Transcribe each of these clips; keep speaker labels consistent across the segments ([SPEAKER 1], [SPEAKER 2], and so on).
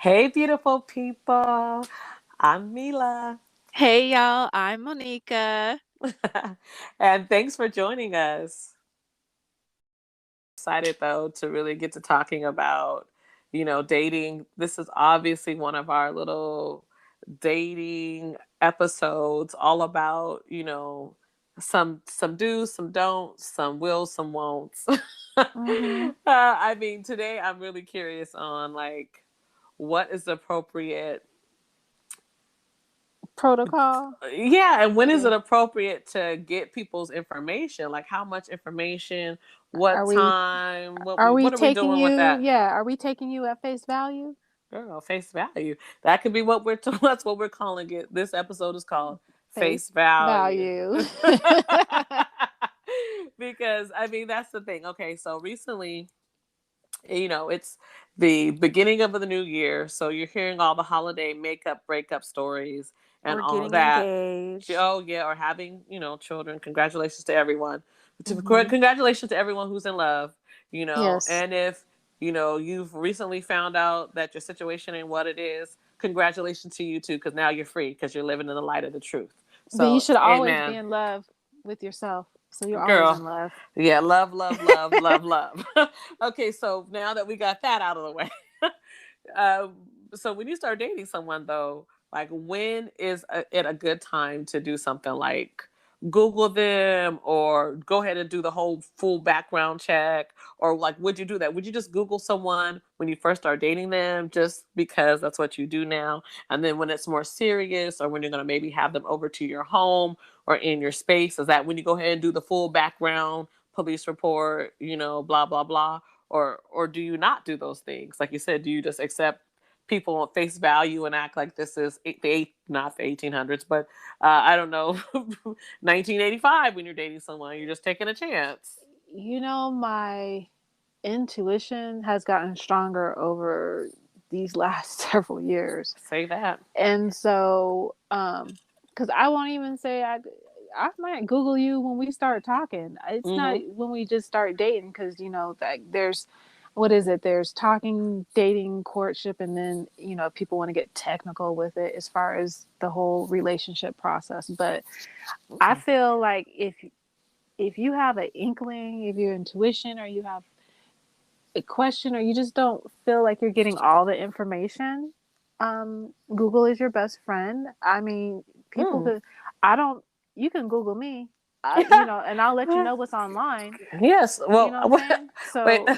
[SPEAKER 1] Hey, beautiful people. I'm Milah.
[SPEAKER 2] Hey y'all, I'm Monica.
[SPEAKER 1] And thanks for joining us. Excited, though, to really get to talking about, dating. This is obviously one of our little dating episodes, all about, some do's, some don'ts, some wills, some won'ts.
[SPEAKER 2] Mm-hmm.
[SPEAKER 1] I mean, today I'm really curious on, like, what is appropriate.
[SPEAKER 2] Protocol.
[SPEAKER 1] Yeah, and when is
[SPEAKER 2] Yeah.
[SPEAKER 1] it appropriate to get people's information? Like, how much information, what
[SPEAKER 2] Are we
[SPEAKER 1] time,
[SPEAKER 2] are we
[SPEAKER 1] what are we
[SPEAKER 2] taking
[SPEAKER 1] doing with
[SPEAKER 2] you?
[SPEAKER 1] that?
[SPEAKER 2] Yeah, are we taking you at face value?
[SPEAKER 1] Girl, face value. That could be what that's what we're calling it. This episode is called
[SPEAKER 2] Face
[SPEAKER 1] face value.
[SPEAKER 2] value.
[SPEAKER 1] Because I mean, that's the thing. Okay, so recently, it's the beginning of the new year, so you're hearing all the holiday makeup breakup stories and
[SPEAKER 2] We're
[SPEAKER 1] all of
[SPEAKER 2] getting
[SPEAKER 1] that.
[SPEAKER 2] engaged.
[SPEAKER 1] Oh yeah, or having children. Congratulations to everyone.
[SPEAKER 2] Mm-hmm.
[SPEAKER 1] Congratulations to everyone who's in love.
[SPEAKER 2] Yes.
[SPEAKER 1] And if you've recently found out that your situation ain't what it is, congratulations to you too, because now you're free because you're living in the light of the truth.
[SPEAKER 2] But you
[SPEAKER 1] So
[SPEAKER 2] should always be
[SPEAKER 1] amen.
[SPEAKER 2] in love with yourself. So you're always in
[SPEAKER 1] Girl.
[SPEAKER 2] love.
[SPEAKER 1] Yeah, love, love, love, love, love. Okay, so now that we got that out of the way, um, so when you start dating someone, though, like, when is it a good time to do something like Google them, or go ahead and do the whole full background check? Or, like, would you do that? Would you just Google someone when you first start dating them, just because that's what you do now? And then when it's more serious, or when you're going to maybe have them over to your home or in your space, is that when you go ahead and do the full background police report, blah blah blah? Or do you not do those things? Like you said, do you just accept people on face value and act like this is not the 1800s, but I don't know, 1985, when you're dating someone, you're just taking a chance?
[SPEAKER 2] My intuition has gotten stronger over these last several years.
[SPEAKER 1] Say that.
[SPEAKER 2] And so, because I won't even say I might Google you when we start talking. It's not
[SPEAKER 1] Mm-hmm.
[SPEAKER 2] when we just start dating, because that there's, what is it? There's talking, dating, courtship, and then people want to get technical with it as far as the whole relationship process. But I feel like if you have an inkling, if your intuition, or you have a question, or you just don't feel like you're getting all the information, Google is your best friend. I mean, people
[SPEAKER 1] Mm.
[SPEAKER 2] could, I don't, you can Google me, and I'll let you know what's online.
[SPEAKER 1] Yes.
[SPEAKER 2] You
[SPEAKER 1] Well,
[SPEAKER 2] know what I'm saying?
[SPEAKER 1] wait,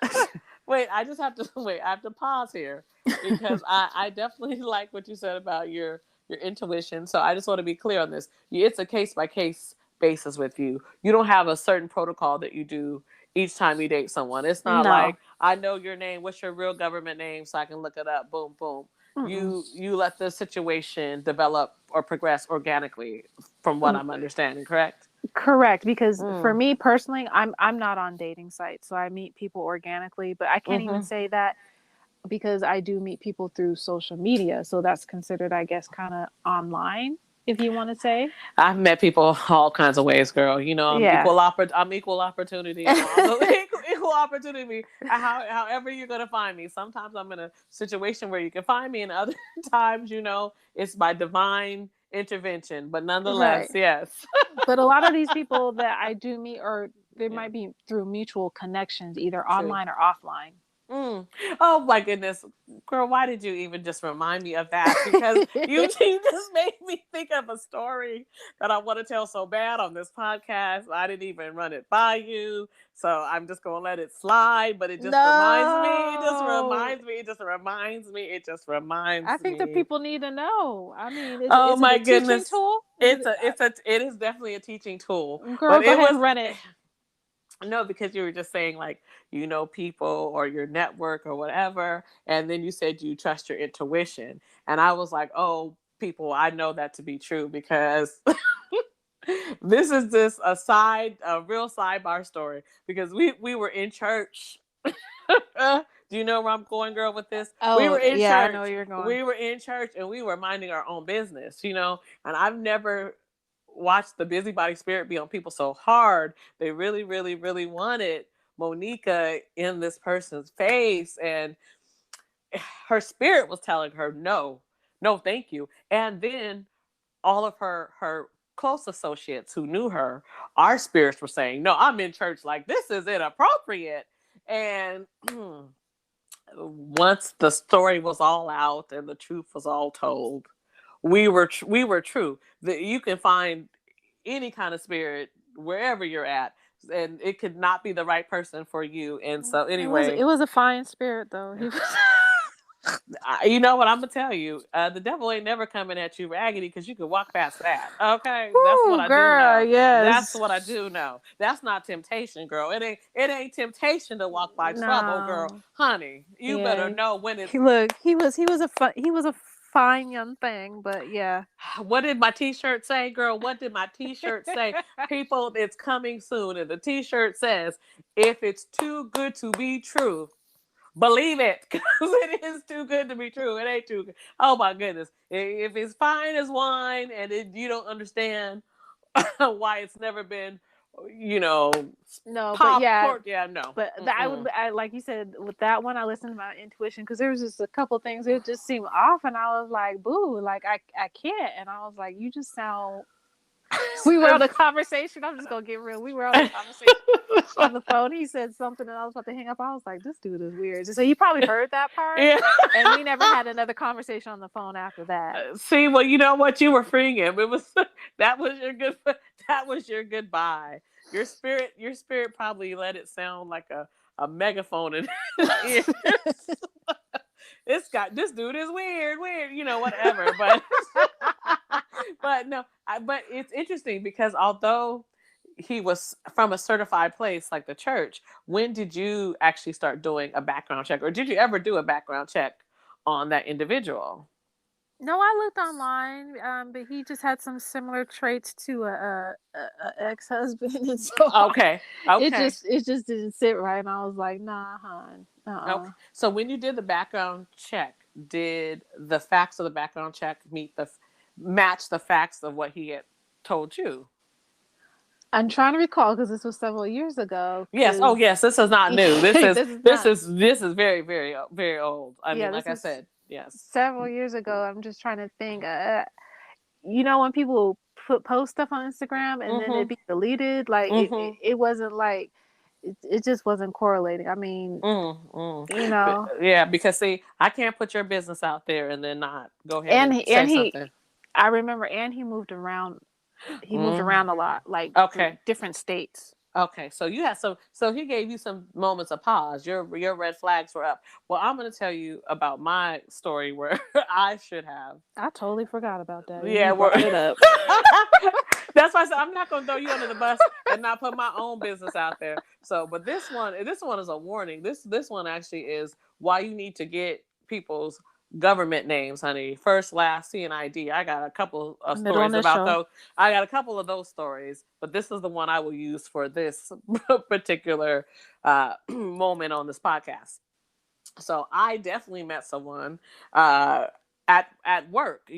[SPEAKER 2] So,
[SPEAKER 1] wait. I just have to wait. I have to pause here because I definitely like what you said about your intuition. So I just want to be clear on this. It's a case by case basis with you. You don't have a certain protocol that you do each time you date someone. It's not
[SPEAKER 2] no.
[SPEAKER 1] like, I know your name. What's your real government name so I can look it up? Boom, boom.
[SPEAKER 2] Mm-mm.
[SPEAKER 1] You let the situation develop or progress organically, from what I'm understanding. Correct?
[SPEAKER 2] Correct, because for
[SPEAKER 1] Mm.
[SPEAKER 2] me personally, I'm not on dating sites, so I meet people organically, but I can't even
[SPEAKER 1] Mm-hmm.
[SPEAKER 2] say that because I do meet people through social media, so that's considered, I guess, kind of online, if you want to say.
[SPEAKER 1] I've met people all kinds of ways, girl.
[SPEAKER 2] Yeah.
[SPEAKER 1] I'm equal opportunity. I'm also equal opportunity. However you're gonna find me. Sometimes I'm in a situation where you can find me, and other times, it's by divine intervention. But nonetheless,
[SPEAKER 2] Right.
[SPEAKER 1] yes.
[SPEAKER 2] But a lot of these people that I do meet, or they
[SPEAKER 1] Yeah,
[SPEAKER 2] might be through mutual connections, either
[SPEAKER 1] true.
[SPEAKER 2] online or offline.
[SPEAKER 1] Mm. Oh my goodness, girl! Why did you even just remind me of that? Because you just made me think of a story that I want to tell so bad on this podcast. I didn't even run it by you, so I'm just gonna let it slide. But it just reminds me. It just
[SPEAKER 2] No.
[SPEAKER 1] reminds me. It just reminds me. It just reminds
[SPEAKER 2] I think the
[SPEAKER 1] me.
[SPEAKER 2] people need to know. I mean,
[SPEAKER 1] Oh
[SPEAKER 2] is it
[SPEAKER 1] my
[SPEAKER 2] a teaching
[SPEAKER 1] goodness!
[SPEAKER 2] tool? Is it
[SPEAKER 1] It is definitely a teaching tool,
[SPEAKER 2] girl,
[SPEAKER 1] but
[SPEAKER 2] go
[SPEAKER 1] it
[SPEAKER 2] ahead
[SPEAKER 1] was.
[SPEAKER 2] and run it.
[SPEAKER 1] No, because you were just saying, like, people or your network or whatever, and then you said you trust your intuition, and I was like, oh, people, I know that to be true because this is just a real sidebar story, because we were in church. Do you know where I'm going, girl, with this? We were
[SPEAKER 2] Oh,
[SPEAKER 1] in
[SPEAKER 2] yeah, I know
[SPEAKER 1] church.
[SPEAKER 2] where you're going.
[SPEAKER 1] We were in church and we were minding our own business, and I've never watched the busybody spirit be on people so hard. They really, really, really wanted Monica in this person's face. And her spirit was telling her no, no, thank you. And then all of her close associates who knew her, our spirits were saying, no, I'm in church, like this is inappropriate. And once the story was all out and the truth was all told, we were true. That you can find any kind of spirit wherever you're at, and it could not be the right person for you. And so
[SPEAKER 2] It
[SPEAKER 1] anyway,
[SPEAKER 2] was a fine spirit though. He was
[SPEAKER 1] you know what I'm gonna tell you? The devil ain't never coming at you raggedy because you can walk past that. Okay, that's what
[SPEAKER 2] Woo,
[SPEAKER 1] I do
[SPEAKER 2] girl,
[SPEAKER 1] know. That's
[SPEAKER 2] yes.
[SPEAKER 1] what I do know. That's not temptation, girl. It ain't temptation to walk by trouble, girl.
[SPEAKER 2] No.
[SPEAKER 1] Honey, you better
[SPEAKER 2] Yeah.
[SPEAKER 1] know when it's.
[SPEAKER 2] He was a fine young thing, but yeah.
[SPEAKER 1] What did my T-shirt say, girl? What did my T-shirt say? People, it's coming soon, and the T-shirt says, "If it's too good to be true, believe it, because it is too good to be true. It ain't too good. Oh my goodness! If it's fine as wine, and you don't understand why it's never been, you know,
[SPEAKER 2] No, but yeah,
[SPEAKER 1] popcorn. Yeah, no.
[SPEAKER 2] but I like you said with that one, I listened to my intuition because there was just a couple things that just seemed off, and I was like, "Boo!" Like I can't, and I was like, "You just sound." We were on a conversation. I'm just gonna get real. We were on a conversation on the phone. He said something, and I was about to hang up. I was like, "This dude is weird." So he probably heard that part,
[SPEAKER 1] Yeah.
[SPEAKER 2] and we never had another conversation on the phone after that.
[SPEAKER 1] See, well, you know what? You were freeing him. It was that was your good. That was your goodbye. Your spirit probably let it sound like a megaphone in his ears. This dude is weird, weird, whatever. But but no, but it's interesting because although he was from a certified place like the church, when did you actually start doing a background check, or did you ever do a background check on that individual?
[SPEAKER 2] No, I looked online, but he just had some similar traits to a ex husband, and so
[SPEAKER 1] Okay, okay,
[SPEAKER 2] it just didn't sit right. And I was like, nah, hon,
[SPEAKER 1] okay. So when you did the background check, did the facts of the background check match the facts of what he had told you?
[SPEAKER 2] I'm trying to recall because this was several years ago.
[SPEAKER 1] Yes. Oh,
[SPEAKER 2] Because
[SPEAKER 1] yes. This is not new. This is
[SPEAKER 2] this is not.
[SPEAKER 1] very, very, very old. I
[SPEAKER 2] Yeah,
[SPEAKER 1] mean,
[SPEAKER 2] this
[SPEAKER 1] like I
[SPEAKER 2] is
[SPEAKER 1] said, yes.
[SPEAKER 2] several years ago. I'm just trying to think. When people post stuff on Instagram and then it
[SPEAKER 1] Mm-hmm.
[SPEAKER 2] be deleted, like
[SPEAKER 1] Mm-hmm.
[SPEAKER 2] it wasn't like it just wasn't correlating. I mean,
[SPEAKER 1] Mm-hmm.
[SPEAKER 2] you know,
[SPEAKER 1] Yeah, because see, I can't put your business out there and then not go ahead
[SPEAKER 2] and
[SPEAKER 1] and
[SPEAKER 2] he
[SPEAKER 1] say
[SPEAKER 2] and he
[SPEAKER 1] something.
[SPEAKER 2] I remember, and he moved around. He moved
[SPEAKER 1] Mm.
[SPEAKER 2] around a lot, like
[SPEAKER 1] Okay.
[SPEAKER 2] different states.
[SPEAKER 1] Okay, so you had some. So he gave you some moments of pause. Your red flags were up. Well, I'm going to tell you about my story where I should have.
[SPEAKER 2] I totally forgot about that, and
[SPEAKER 1] Yeah,
[SPEAKER 2] you
[SPEAKER 1] we're.
[SPEAKER 2] brought it up.
[SPEAKER 1] That's why I said I'm not going to throw you under the bus and not put my own business out there. So, but this one is a warning. This one actually is why you need to get people's government names, honey. First, last, CNID. I got a couple of
[SPEAKER 2] Middle
[SPEAKER 1] stories about
[SPEAKER 2] initial.
[SPEAKER 1] those. I got a couple of those stories, but this is the one I will use for this particular moment on this podcast. So I definitely met someone uh, at work,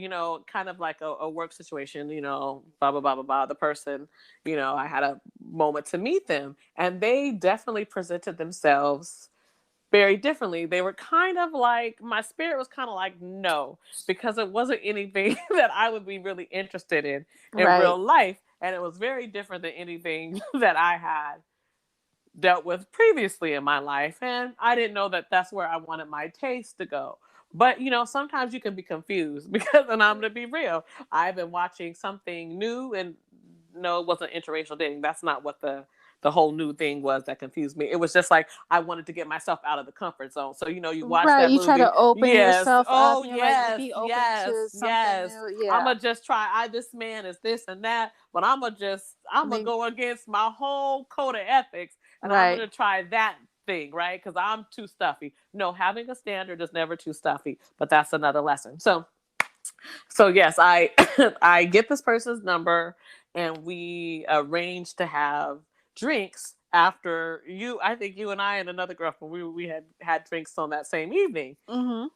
[SPEAKER 1] kind of like a work situation, blah blah blah blah blah. The person, I had a moment to meet them, and they definitely presented themselves very differently. They were kind of like, my spirit was kind of like no, because it wasn't anything that I would be really interested in real
[SPEAKER 2] Right.
[SPEAKER 1] life, and it was very different than anything that I had dealt with previously in my life, and I didn't know that that's where I wanted my taste to go. But sometimes you can be confused because, and I'm gonna be real, I've been watching something new, and no, it wasn't interracial dating. That's not what the whole new thing was that confused me. It was just like I wanted to get myself out of the comfort zone. So you watch
[SPEAKER 2] Right.
[SPEAKER 1] that
[SPEAKER 2] You try
[SPEAKER 1] movie,
[SPEAKER 2] to open
[SPEAKER 1] yes,
[SPEAKER 2] yourself up
[SPEAKER 1] oh
[SPEAKER 2] and you're like,
[SPEAKER 1] yes,
[SPEAKER 2] be open
[SPEAKER 1] yes,
[SPEAKER 2] to something
[SPEAKER 1] yes.
[SPEAKER 2] new.
[SPEAKER 1] I'm
[SPEAKER 2] Yeah.
[SPEAKER 1] gonna just try. This man is this and that, but I'm
[SPEAKER 2] And
[SPEAKER 1] gonna
[SPEAKER 2] then,
[SPEAKER 1] go against my whole code of ethics, and I'm
[SPEAKER 2] right.
[SPEAKER 1] gonna try that thing, right? Because I'm too stuffy. No, having a standard is never too stuffy, but that's another lesson. So yes, I I get this person's number, and we arrange to have drinks after you. I think you and I and another girlfriend, we had drinks on that same evening.
[SPEAKER 2] Mm-hmm.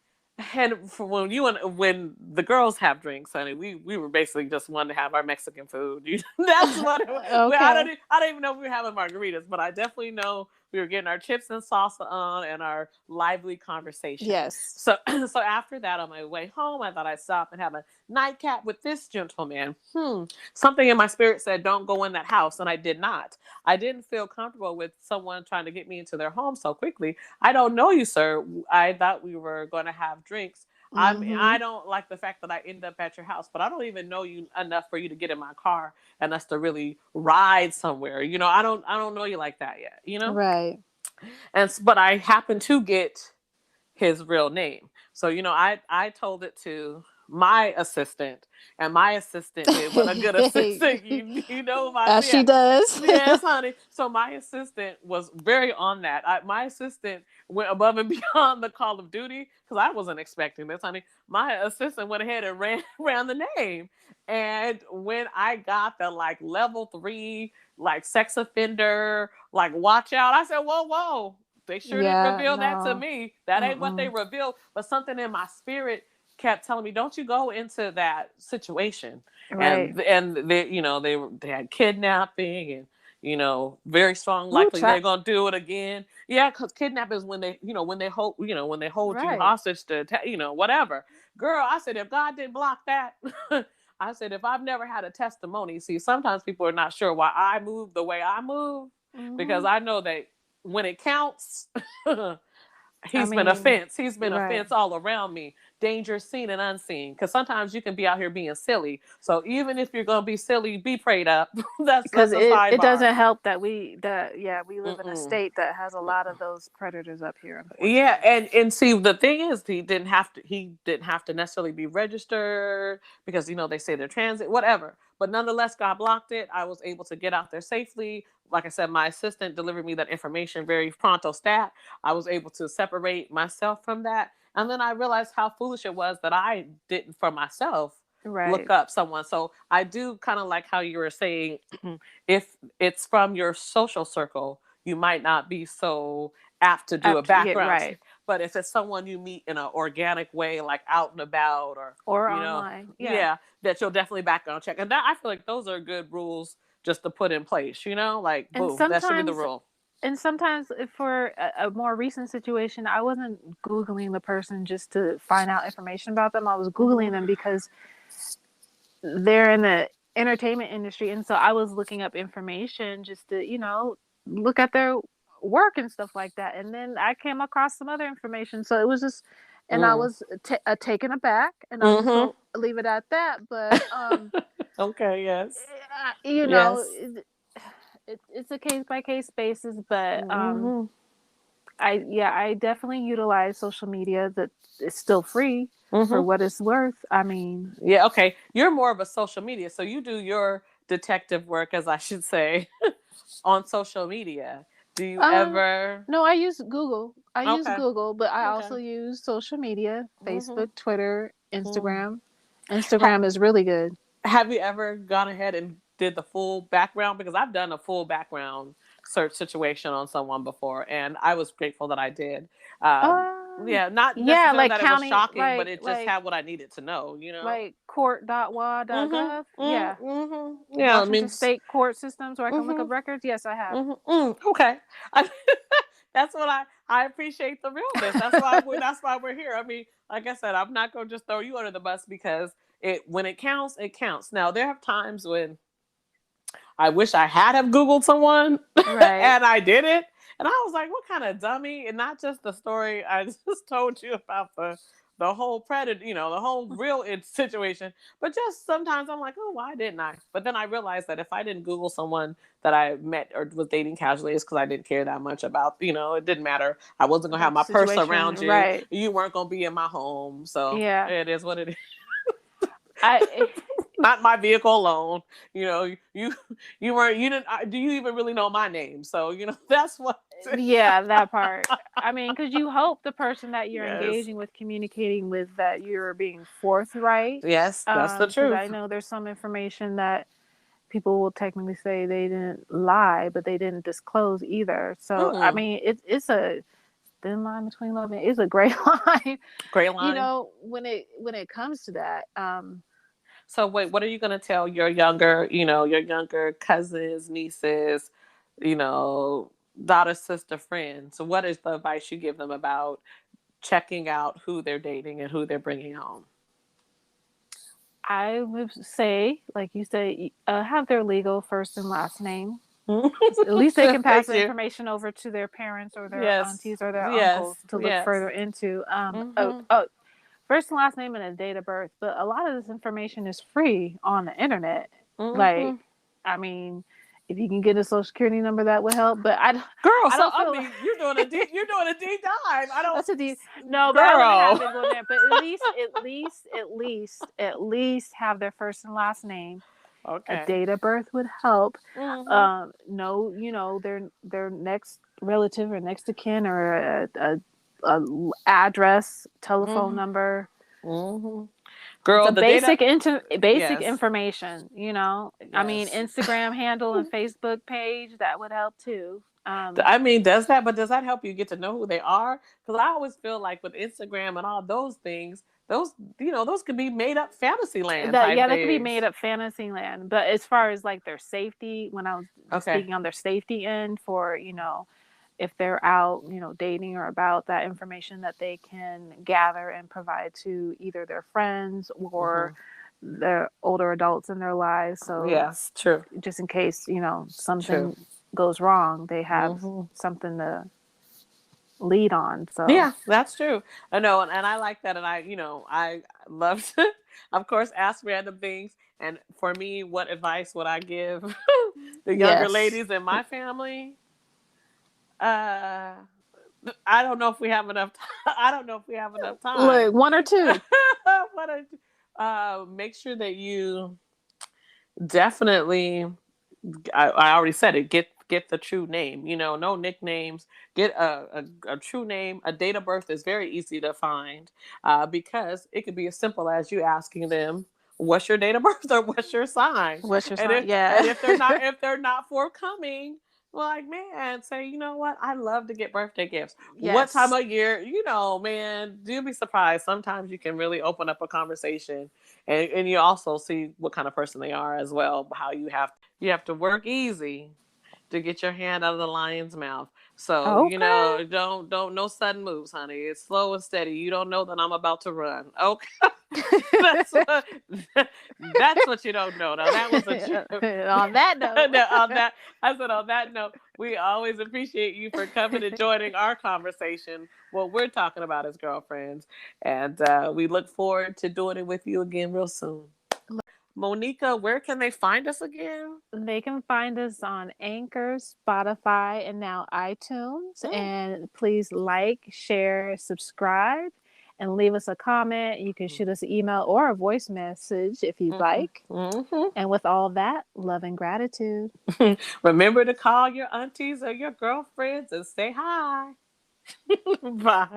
[SPEAKER 1] And for when the girls have drinks, honey, we were basically just wanting to have our Mexican food. That's what I
[SPEAKER 2] Okay.
[SPEAKER 1] don't even know if we were having margaritas, but I definitely know We were getting our chips and salsa on and our lively conversation.
[SPEAKER 2] Yes.
[SPEAKER 1] So, so after that, on my way home, I thought I'd stop and have a nightcap with this gentleman. Something in my spirit said, "Don't go in that house," and I did not. I didn't feel comfortable with someone trying to get me into their home so quickly. "I don't know you, sir. I thought we were going to have drinks. I
[SPEAKER 2] Mm-hmm.
[SPEAKER 1] don't like the fact that I end up at your house, but I don't even know you enough for you to get in my car and us to really ride somewhere. I don't know you like that yet, you know?"
[SPEAKER 2] Right.
[SPEAKER 1] But I happen to get his real name. So, I told it to my assistant, and my assistant did what a good assistant, you know,
[SPEAKER 2] As she
[SPEAKER 1] yeah.
[SPEAKER 2] does.
[SPEAKER 1] Yes, honey. So my assistant was very on that. My assistant went above and beyond the Call of Duty because I wasn't expecting this, honey. My assistant went ahead and ran the name. And when I got the like level 3, like sex offender, like watch out, I said, "Whoa, whoa." They sure didn't
[SPEAKER 2] Yeah,
[SPEAKER 1] reveal that to
[SPEAKER 2] no.
[SPEAKER 1] me. That ain't what they
[SPEAKER 2] Mm-mm.
[SPEAKER 1] revealed. But something in my spirit kept telling me, "Don't you go into that situation."
[SPEAKER 2] Right.
[SPEAKER 1] And they had kidnapping, and very strong
[SPEAKER 2] Ooh,
[SPEAKER 1] likely they're gonna do it again. Yeah, because kidnapping is when they hold you
[SPEAKER 2] right.
[SPEAKER 1] hostage to whatever. Girl, I said, if God didn't block that. I said, if I've never had a testimony, see, sometimes people are not sure why I move the way I move, because
[SPEAKER 2] Mm-hmm.
[SPEAKER 1] I know that when it counts,
[SPEAKER 2] I
[SPEAKER 1] he's been a
[SPEAKER 2] mean,
[SPEAKER 1] fence. He's been a
[SPEAKER 2] right.
[SPEAKER 1] fence all around me. Danger seen and unseen. Because sometimes you can be out here being silly. So even if you're gonna be silly, be prayed up.
[SPEAKER 2] Because
[SPEAKER 1] That's a
[SPEAKER 2] it
[SPEAKER 1] sidebar.
[SPEAKER 2] doesn't help that we live in a
[SPEAKER 1] Mm-mm.
[SPEAKER 2] state that has a lot of those predators up here,
[SPEAKER 1] Yeah,
[SPEAKER 2] unfortunately.
[SPEAKER 1] and see, the thing is, he didn't have to necessarily be registered, because they say they're transit, whatever. But nonetheless, God blocked it. I was able to get out there safely. Like I said, my assistant delivered me that information very pronto stat. I was able to separate myself from that, and then I realized how foolish it was that I didn't for myself look
[SPEAKER 2] Right.
[SPEAKER 1] up someone. So I do kind of like how you were saying, if it's from your social circle, you might not be so apt to do a
[SPEAKER 2] Yeah,
[SPEAKER 1] background.
[SPEAKER 2] right.
[SPEAKER 1] But if it's someone you meet in an organic way, like out and about, or
[SPEAKER 2] Or
[SPEAKER 1] you know,
[SPEAKER 2] online. Yeah.
[SPEAKER 1] yeah, that you'll definitely background check. And that, I feel like those are good rules just to put in place. Like
[SPEAKER 2] And
[SPEAKER 1] boom, that should be the
[SPEAKER 2] sometimes
[SPEAKER 1] rule.
[SPEAKER 2] for a more recent situation, I wasn't Googling the person just to find out information about them. I was Googling
[SPEAKER 1] Hmm.
[SPEAKER 2] them because they're in the entertainment industry, and so I was looking up information just to look at their work and stuff like that, and then I came across some other information, so it was just, and I
[SPEAKER 1] Mm.
[SPEAKER 2] was taken aback, and I'm just
[SPEAKER 1] Hmm.
[SPEAKER 2] gonna leave it at that. But
[SPEAKER 1] Okay. Yes.
[SPEAKER 2] you know
[SPEAKER 1] Yes.
[SPEAKER 2] it's a case by case basis, but
[SPEAKER 1] Hmm.
[SPEAKER 2] I definitely utilize social media that is still free for
[SPEAKER 1] Hmm.
[SPEAKER 2] what it's worth. I mean,
[SPEAKER 1] Yeah. Okay. You're more of a social media, so you do your detective work, as I should say, on social media. Do you
[SPEAKER 2] Uh,
[SPEAKER 1] ever?
[SPEAKER 2] no, I use Google. I use
[SPEAKER 1] Okay.
[SPEAKER 2] Google, but I
[SPEAKER 1] Okay.
[SPEAKER 2] also use social media,
[SPEAKER 1] Hmm.
[SPEAKER 2] Facebook, Twitter,
[SPEAKER 1] Mm.
[SPEAKER 2] Instagram.
[SPEAKER 1] Ha-
[SPEAKER 2] Instagram is really good.
[SPEAKER 1] have you ever gone ahead and did the full background? Because I've done a full background search situation on someone before, and I was grateful that I did. Um,
[SPEAKER 2] Uh,
[SPEAKER 1] yeah, not
[SPEAKER 2] yeah,
[SPEAKER 1] necessarily
[SPEAKER 2] like
[SPEAKER 1] that it was
[SPEAKER 2] county,
[SPEAKER 1] shocking, but it just
[SPEAKER 2] like
[SPEAKER 1] had what I needed to know.
[SPEAKER 2] court.wa.gov. Yeah,
[SPEAKER 1] Yeah, I
[SPEAKER 2] Washington
[SPEAKER 1] mean,
[SPEAKER 2] State court systems where I can look
[SPEAKER 1] mm-hmm,
[SPEAKER 2] up records. Yes, I have.
[SPEAKER 1] okay. I, that's what I appreciate the realness. That's why we're here. I mean, like I said, I'm not gonna just throw you under the bus, because when it counts, it counts. Now there have times when I wish I had have Googled someone
[SPEAKER 2] Right.
[SPEAKER 1] and I did it. And I was like, what kind of dummy? And not just the story I just told you about the whole predator, the whole real situation, but just sometimes I'm like, oh, why didn't I? But then I realized that if I didn't Google someone that I met or was dating casually, it's because I didn't care that much about, it didn't matter. I wasn't gonna have
[SPEAKER 2] About the
[SPEAKER 1] my purse
[SPEAKER 2] situation,
[SPEAKER 1] around you.
[SPEAKER 2] right?
[SPEAKER 1] You weren't gonna be in my home. So
[SPEAKER 2] Yeah.
[SPEAKER 1] it is what it is.
[SPEAKER 2] I
[SPEAKER 1] Not my vehicle alone. You you didn't. Do you even really know my name? So that's what.
[SPEAKER 2] Yeah, that part. I mean, because you hope the person that you're
[SPEAKER 1] Yes.
[SPEAKER 2] engaging with, communicating with, that you're being forthright.
[SPEAKER 1] Yes, that's the
[SPEAKER 2] Because I
[SPEAKER 1] truth.
[SPEAKER 2] know there's some information that people will technically say they didn't lie, but they didn't disclose either. So I
[SPEAKER 1] Mm,
[SPEAKER 2] mean, it's a thin line between love and it's a gray line.
[SPEAKER 1] gray line.
[SPEAKER 2] When it comes to that.
[SPEAKER 1] So wait, what are you gonna tell your younger cousins, nieces, you know? daughter, sister, friend. So what is the advice you give them about checking out who they're dating and who they're bringing home?
[SPEAKER 2] I would say, like you say, have their legal first and last name. At least they can pass
[SPEAKER 1] Thank
[SPEAKER 2] the
[SPEAKER 1] you.
[SPEAKER 2] information over to their parents or their
[SPEAKER 1] Yes.
[SPEAKER 2] aunties or their
[SPEAKER 1] Yes.
[SPEAKER 2] uncles to look
[SPEAKER 1] Yes.
[SPEAKER 2] further into.
[SPEAKER 1] Mm-hmm.
[SPEAKER 2] First and last name and a date of birth. But a lot of this information is free on the internet.
[SPEAKER 1] Mm-hmm.
[SPEAKER 2] Like, I mean, if you can get a social security number, that would help. But
[SPEAKER 1] Girl,
[SPEAKER 2] I
[SPEAKER 1] so
[SPEAKER 2] don't
[SPEAKER 1] I
[SPEAKER 2] feel
[SPEAKER 1] mean, you're doing a deep dive. I don't,
[SPEAKER 2] that's a deep. No, but I really have
[SPEAKER 1] girl.
[SPEAKER 2] been going there. But at least have their first and last name. A
[SPEAKER 1] Okay.
[SPEAKER 2] date of birth would help.
[SPEAKER 1] Mm-hmm.
[SPEAKER 2] Know, their next relative or next of kin or a address, telephone
[SPEAKER 1] Mm-hmm.
[SPEAKER 2] number.
[SPEAKER 1] Mm-hmm. Girl,
[SPEAKER 2] The
[SPEAKER 1] the data.
[SPEAKER 2] basic
[SPEAKER 1] Yes.
[SPEAKER 2] information. I mean,
[SPEAKER 1] Yes.
[SPEAKER 2] Instagram handle and Facebook page that would help too.
[SPEAKER 1] I mean, does that? But does that help you get to know who they are? Because I always feel like with Instagram and all those things, those could be made up fantasy land
[SPEAKER 2] That
[SPEAKER 1] type
[SPEAKER 2] yeah, that could be made
[SPEAKER 1] things.
[SPEAKER 2] up fantasy land. But as far as like their safety, when I was
[SPEAKER 1] Okay.
[SPEAKER 2] speaking on their safety end for if they're out, dating or about that information that they can gather and provide to either their friends
[SPEAKER 1] Mm-hmm.
[SPEAKER 2] or the older adults in their lives. So
[SPEAKER 1] Yes. True.
[SPEAKER 2] just in case,
[SPEAKER 1] True.
[SPEAKER 2] something goes wrong, they have
[SPEAKER 1] Mm-hmm.
[SPEAKER 2] something to lead on. So,
[SPEAKER 1] Yeah, that's true. I know, and I like that, and I love to, of course, ask random things. And for me, what advice would I give the younger
[SPEAKER 2] yes.
[SPEAKER 1] ladies in my family? Uh, I don't know if we have enough. I don't know if we have enough time.
[SPEAKER 2] Look, one or two.
[SPEAKER 1] What make sure that you definitely. I already said it. Get the true name. No nicknames. Get a true name. A date of birth is very easy to find because it could be as simple as you asking them, "What's your date of birth?" or "What's your sign?"
[SPEAKER 2] What's your
[SPEAKER 1] And
[SPEAKER 2] sign?
[SPEAKER 1] if
[SPEAKER 2] Yeah.
[SPEAKER 1] and if they're not forthcoming, like, man, say, you know what? I love to get birthday gifts. What time
[SPEAKER 2] Yes.
[SPEAKER 1] of year? Man, you'll be surprised. Sometimes you can really open up a conversation, and you also see what kind of person they are as well. How you have to work easy to get your hand out of the lion's mouth. So,
[SPEAKER 2] Okay.
[SPEAKER 1] don't no sudden moves, honey. It's slow and steady. You don't know that I'm about to run. Okay. that's what that's what you don't know. Now that was a joke.
[SPEAKER 2] On that note.
[SPEAKER 1] No, on that, I said on that note, we always appreciate you for coming and joining our conversation. What we're talking about as girlfriends, and we look forward to doing it with you again real soon. Monica, where can they find us again?
[SPEAKER 2] They can find us on Anchor, Spotify, and now iTunes.
[SPEAKER 1] Mm,
[SPEAKER 2] And please like, share, subscribe, and leave us a comment. You can shoot us an email or a voice message if you'd
[SPEAKER 1] mhm,
[SPEAKER 2] like.
[SPEAKER 1] mhm.
[SPEAKER 2] And with all that, love and gratitude.
[SPEAKER 1] Remember to call your aunties or your girlfriends and say hi. Bye.